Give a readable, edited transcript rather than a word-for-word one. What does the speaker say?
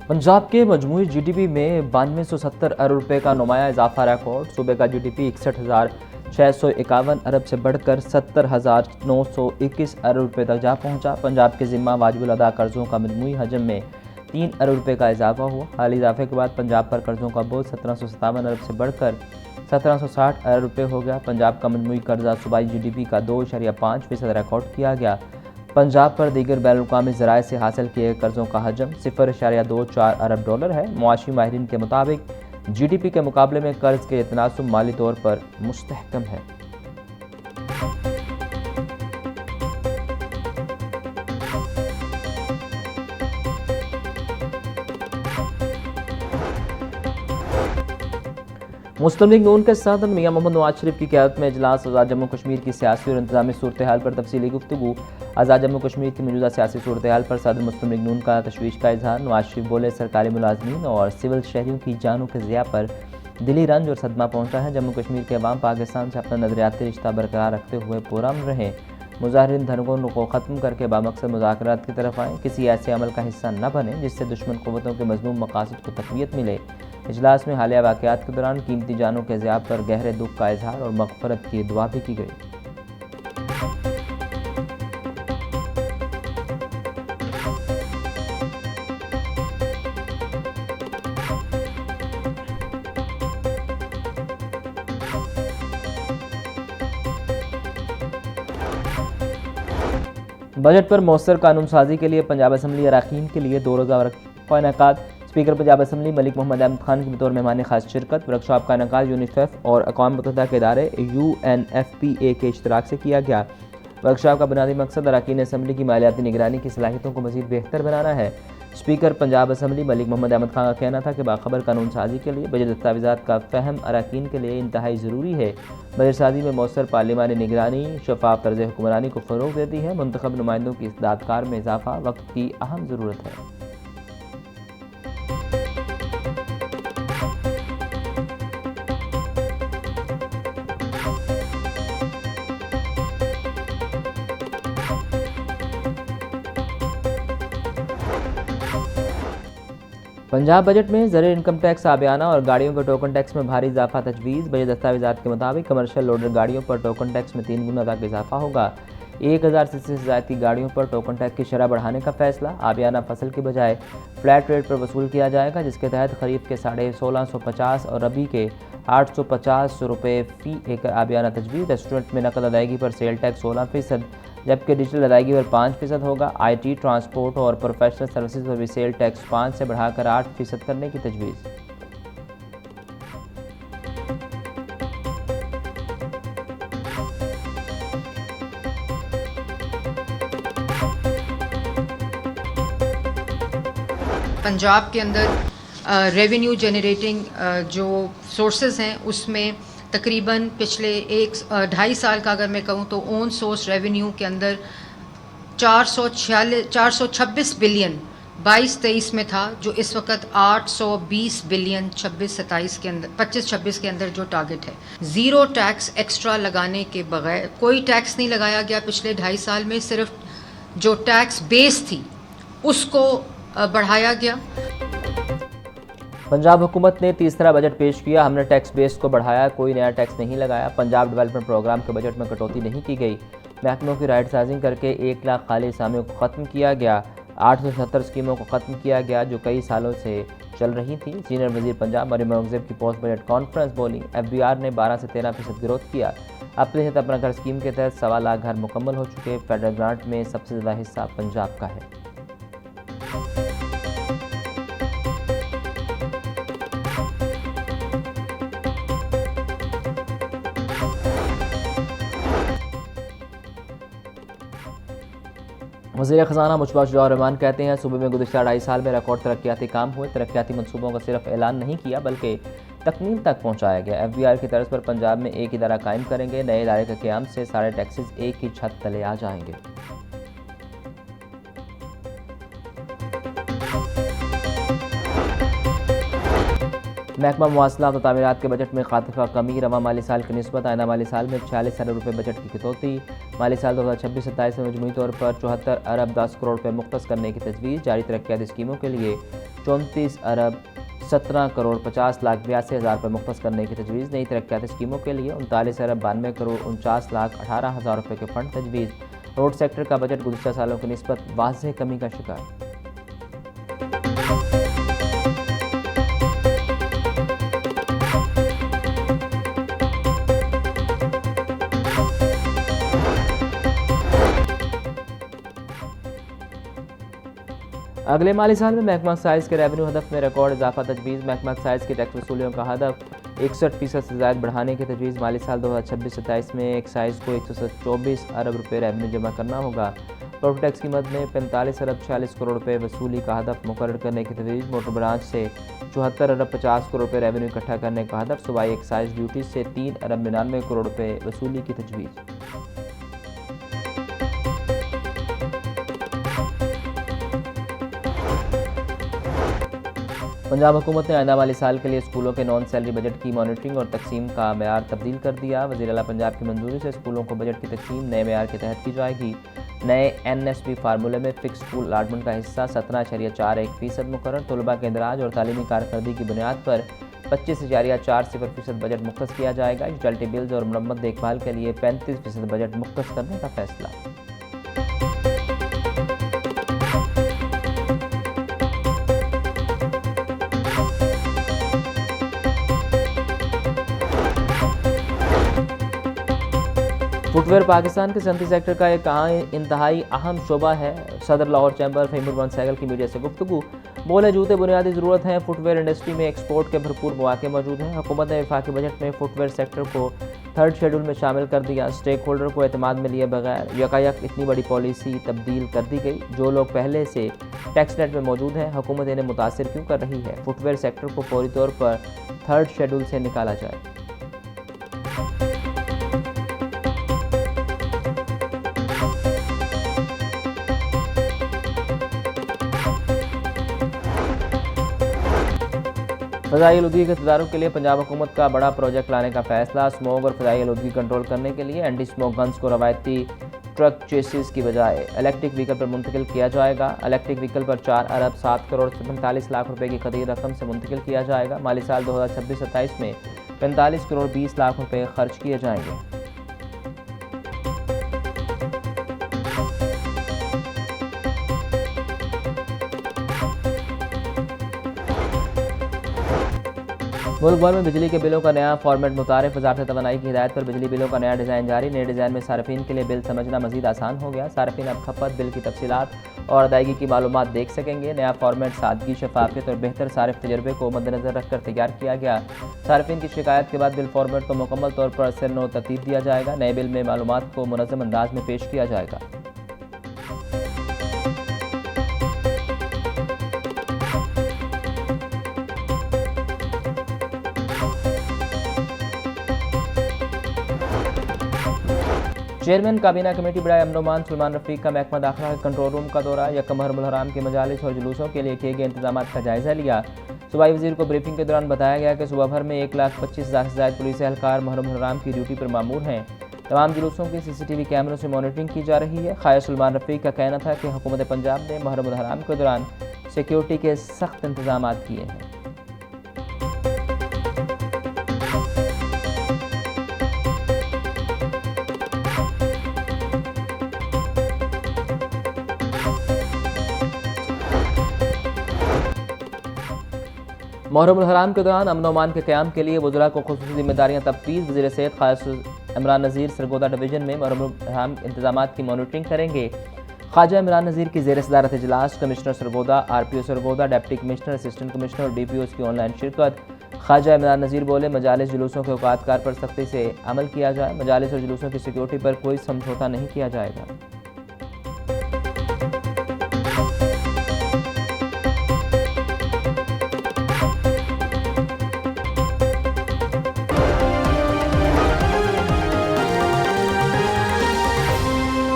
पंजाब के मजमूई जीडीपी में 9270 अरब रुपए का नुमाया इजाफा रिकॉर्ड। सूबे का जीडीपी 61,651 अरब से बढ़कर 70,921 अरब रुपए तक जा पहुंचा। पंजाब के जिम्मा वाजिबुल अदा कर्जों का मजमूई हजम में 3 अरब रुपए का इजाफा हुआ। हाल इजाफे के बाद पंजाब पर कर्जों का बोझ 1757 अरब से बढ़कर 1760 अरब रुपए हो गया। पंजाब का मजमूई कर्जा सूबाई जीडीपी का 2.5% रिकॉर्ड किया गया। पंजाब पर दीगर बैनुल-अक़वामी ज़राए से हासिल किए गए कर्ज़ों का हजम 0.24 अरब डॉलर है। मुआशी माहिरीन के मुताबिक जीडीपी के मुकाबले में कर्ज के तनासुब माली तौर पर मुस्तहकम है। मुस्लिम लीग नून के सदर मियां मोहम्मद नवाज शरीफ की क़यादत में इजलास आज़ाद जम्मू कश्मीर की सियासी और इंतजामी सूरत हाल पर तफसीली गुफ्तगू। आज़ाद जम्मू कश्मीर की मौजूदा सियासी सूरत हाल पर सदर मुस्लिम लीग नून का तशवीश का इजहार। नवाज शरीफ बोले, सरकारी मुलाजमीन और सिविल शहरियों की जानों के ज़िया पर दिली रंज और सदमा पहुँचा है। जम्मू कश्मीर के अवाम पाकिस्तान से अपना नजरियाती रिश्ता बरकरार रखते हुए पुरअमन रहें। मुजाहिरीन धरगों को ख़त्म करके बामकसद मुज़ाकरात की तरफ आएँ। किसी ऐसे अमल का हिस्सा न बने जिससे दुश्मन क़ुव्वतों के मज़मूम मकासद को तक़वियत मिले। इजलास में हालिया वाक़यात के दौरान कीमती जानों के ज़िया पर गहरे दुख का इजहार और मग़फ़रत की दुआ भी की गई। बजट पर मौसर कानून साजी के लिए पंजाब असम्बली अरकान के लिए 2 रोज़ा वर्कशॉप का इनेकाद। स्पीकर पंजाब असम्बली मलिक मोहम्मद अहमद खान की बतौर मेहमान खास शिरकत। वर्कशॉप का इनेकाद यूनिसेफ और अक़वाम मुत्तहिदा के इदारे UNFPA के इश्तराक से किया गया। वर्कशॉप का बुनियादी मकसद अरकान असम्बली की मालियाती निगरानी की सलाहियतों को मज़ीद बेहतर बनाना है। स्पीकर पंजाब असम्बली मलिक मोहम्मद अहमद खान का कहना था कि बाखबर कानून साजी के लिए बजट दस्तावेज़ात का फ़हम अरकान के लिए इंतहाई ज़रूरी है। बजट साजी में मौसर पार्लिमानी निगरानी शफाफ तर्ज़ हुक्मरानी को फ़रोग़ देती है। मुंतखब नुमाइंदों की इस्तेदादकार में इजाफा वक्त की अहम ज़रूरत है। पंजाब बजट में ज़र इनकम टैक्स आबियाना और गाड़ियों के टोकन टैक्स में भारी इजाफा तजवीज़। बजट दस्तावेज़ात के मुताबिक कमर्शियल लोडर गाड़ियों पर टोकन टैक्स में 3 गुना तक इजाफा होगा। 1000 सीसी से ज़ायद की गाड़ियों पर टोकन टैक्स की शरह बढ़ाने का फैसला। आबियाना फसल की बजाय फ्लैट रेट पर वसूल किया जाएगा, जिसके तहत खरीफ के 1650 और रबी के 850 रुपये फ़ी एकड़ आबियाना तजवीज़। रेस्टोरेंट में नकद अदायगी पर सेल टैक्स 16%, जबकि डिजिटल अदायगी पर 5% होगा। IT, ट्रांसपोर्ट और प्रोफेशनल सर्विसेज पर भी सेल टैक्स 5 से बढ़ाकर 8% करने की तजवीज़। पंजाब के अंदर रेवेन्यू जनरेटिंग जो सोर्सेज हैं उसमें तकरीबन पिछले 2.5 साल का अगर मैं कहूँ तो ओन सोर्स रेवेन्यू के अंदर 426 बिलियन 22-23 में था, जो इस वक्त 820 बिलियन 26-27 के अंदर 25-26 के अंदर जो टारगेट है। ज़ीरो टैक्स एक्स्ट्रा लगाने के बगैर कोई टैक्स नहीं लगाया गया पिछले 2.5 साल में। सिर्फ जो टैक्स बेस थी उसको बढ़ाया गया। पंजाब हुकूमत ने तीसरा बजट पेश किया। हमने टैक्स बेस को बढ़ाया, कोई नया टैक्स नहीं लगाया। पंजाब डेवलपमेंट प्रोग्राम के बजट में कटौती नहीं की गई। महकमों की राइट साइजिंग करके 1 लाख खाली असामियों को ख़त्म किया गया। 870 स्कीमों को ख़त्म किया गया जो कई सालों से चल रही थी। सीनियर वजीर पंजाब मरियम औरंगज़ेब की पोस्ट बजट कॉन्फ्रेंस बोली। FBR ने 12 से 13% ग्रोथ किया। अपने हित अपना घर स्कीम के तहत 1.25 लाख घर मुकम्मल हो चुके। फेडरल ग्रांट में सबसे ज़्यादा हिस्सा पंजाब का है। वज़ीर ख़ज़ाना मुशब्बा शुजा रहमान कहते हैं, सूबे में गुज़िश्ता 2.5 साल में रिकॉर्ड तरक्याती काम हुए। तरक्याती मनसूबों का सिर्फ ऐलान नहीं किया बल्कि तकमील तक पहुँचाया गया। FBR की तर्ज पर पंजाब में एक इदारा कायम करेंगे। नए इदारे के क़याम से सारे टैक्सेस एक ही छत तले आ जाएंगे। महकमा मवासलात और तामीरात के बजट में खातफा कमी। रवा माली साल की निस्बत आइंदा माली साल में 46 अरब रुपये बजट की कटौती। माली साल 2026-27 में मजमूई तौर पर 74 अरब 10 करोड़ रुपये मुख्तस करने की तजवीज़। जारी तरक्याती स्कीमों के लिए 34 अरब 17 करोड़ 50 लाख 82 हज़ार रुपये मुख्तस करने की तजवीज़। नई तरक्याती स्कीमों के लिए 39 अरब 92 करोड़ 49 लाख 18 हज़ार रुपये के फंड तजवीज़। रोड सेक्टर का बजट गुज़श्ता सालों की निस्बत वाज़ेह कमी का शिकार। अगले माली साल में महकमा एक्साइज के रेवेन्यू हदफ में रिकॉर्ड इजाफा तजवीज़। महकमा एक्साइज की टैक्स वसूलियों का हदफ 61% से ज़ायद बढ़ाने की तजवीज़। माली साल 2026-27 में एक्साइज को 124 अरब रुपये रेवेन्यू जमा करना होगा। प्रॉपर्टी टैक्स की मद में 45 अरब 46 करोड़ रुपये वसूली का हदफ मुकर्रर करने की तजवीज़। मोटर ब्रांच से 74 अरब 50 करोड़ रुपये रेवेन्यू इकट्ठा करने का हदफ। सूबाई एक्साइज ड्यूटी से 3 अरब 99 करोड़ रुपये वसूली की तजवीज़। पंजाब हुकूमत ने आइंदा माली साल के लिए स्कूलों के नॉन सैलरी बजट की मॉनिटरिंग और तकसीम का मेयार तब्दील कर दिया। वज़ीर आला पंजाब की मंजूरी से स्कूलों को बजट की तकसीम नए मेयार के तहत की जाएगी। नए NSB फार्मूले में फ़िक्स स्कूल अलाटमेंट का हिस्सा 17.41% मुकर्रर। तलबा के इंदराज और तालीमी कारकर्दगी की बुनियाद पर 25.40% बजट मुख्तस किया जाएगा। यूटिलिटी बिल्स और मरम्मत देखभाल के लिए 35% बजट मुख्तस करने का फैसला। फुटवेयर पाकिस्तान के सनती सेक्टर का एक इंतहाई अहम शोबा है। सदर लाहौर चैम्बर फहीमुर सहगल की मीडिया से गुफ्तगू। बोले जूते बुनियादी ज़रूरत है। फुटवेयर इंडस्ट्री में एक्सपोर्ट के भरपूर मौके मौजूद हैं। हुकूमत ने वफाकी बजट में फुटवेयर सेक्टर को 3rd शेड्यूल में शामिल कर दिया। स्टेक होल्डर को एतमाद में लिए बगैर यकायक इतनी बड़ी पॉलिसी तब्दील कर दी गई। जो लोग पहले से टैक्स नेट में मौजूद हैं, हुकूमत इन्हें मुतासिर क्यों कर रही है? फुटवेयर सेक्टर को फौरी तौर पर 3rd शेड्यूल से निकाला जाए। फ़ज़ाई आलूदगी के तदारुक के लिए पंजाब हुकूमत का बड़ा प्रोजेक्ट लाने का फैसला। स्मोक और फ़ज़ाई आलूदगी कंट्रोल करने के लिए एंटी स्मोक गन्स को रवायती ट्रक चेसिस की बजाय इलेक्ट्रिक व्हीकल पर मुंतकिल किया जाएगा। इलेक्ट्रिक व्हीकल पर 4 अरब 7 करोड़ 45 लाख रुपए की खरीद रकम से मुंतकिल किया जाएगा। माली साल 2026-27 में 45 करोड़ 20 लाख रुपए खर्च किए जाएंगे। मुल्क भर में बिजली के बिलों का नया फॉर्मेट मुतारिफ। वज़ारत तवानाई की हिदायत पर बिजली बिलों का नया डिज़ाइन जारी। नए डिज़ाइन में सार्फिन के लिए बिल समझना मज़ीद आसान हो गया। सार्फिन अब खपत, बिल की तफसीलात और अदायगी की मालूमात देख सकेंगे। नया फॉर्मेट सादगी, शफाफियत और बेहतर सारिफ तजर्बे को मद्देनज़र रखकर तैयार किया गया। सार्फिन की शिकायत के बाद बिल फॉर्मेट को मुकम्मल तौर पर सिर-नो तरतीब दिया जाएगा। नए बिल में मालूमात को मुनज़्ज़म अंदाज में पेश किया जाएगा। चेयरमैन काबीना कमेटी बड़ाए अमन सलमान रफीक का महकमा दाखिला के कंट्रोल रूम का दौरा। यकम मुहर्रम हराम के मजालिस और जुलूसों के लिए किए गए इंतजाम का जायज़ा लिया। सूबाई वज़ीर को ब्रीफिंग के दौरान बताया गया कि सूबा भर में 1,25,000 से ज़ायद पुलिस एहलकार मुहर्रम हराम की ड्यूटी पर मामूर हैं। तमाम जुलूसों की CCTV कैमरों से मॉनिटरिंग की जा रही है। ख्वाजा सलमान रफीक का कहना था कि हुकूमत पंजाब ने मुहर्रम हराम के दौरान सिक्योरिटी के सख्त इंतजाम किए हैं। मुहर्रम हराम के दौरान अमन अमान के क़याम के लिए वज़रा को खुसूसी जिम्मेदारियाँ तफ़वीज़। वज़ीर सेहत ख्वाजा इमरान नज़ीर सरगोदा डिवीज़न में मुहर्रम हराम इंतजाम की मॉनिटरिंग करेंगे। ख्वाजा इमरान नज़ीर की ज़ेर सदारत इजलास commissioner Sargodha, RPO Sargodha, deputy commissioner, assistant commissioner और DPOs की ऑनलाइन शिरकत। ख्वाजा इमरान नज़ीर बोले, मजालिस जुलूसों के औकात कार पर सख्ती से अमल किया जाए। मजालिस और जुलूसों की सिक्योरिटी पर कोई समझौता नहीं किया जाएगा।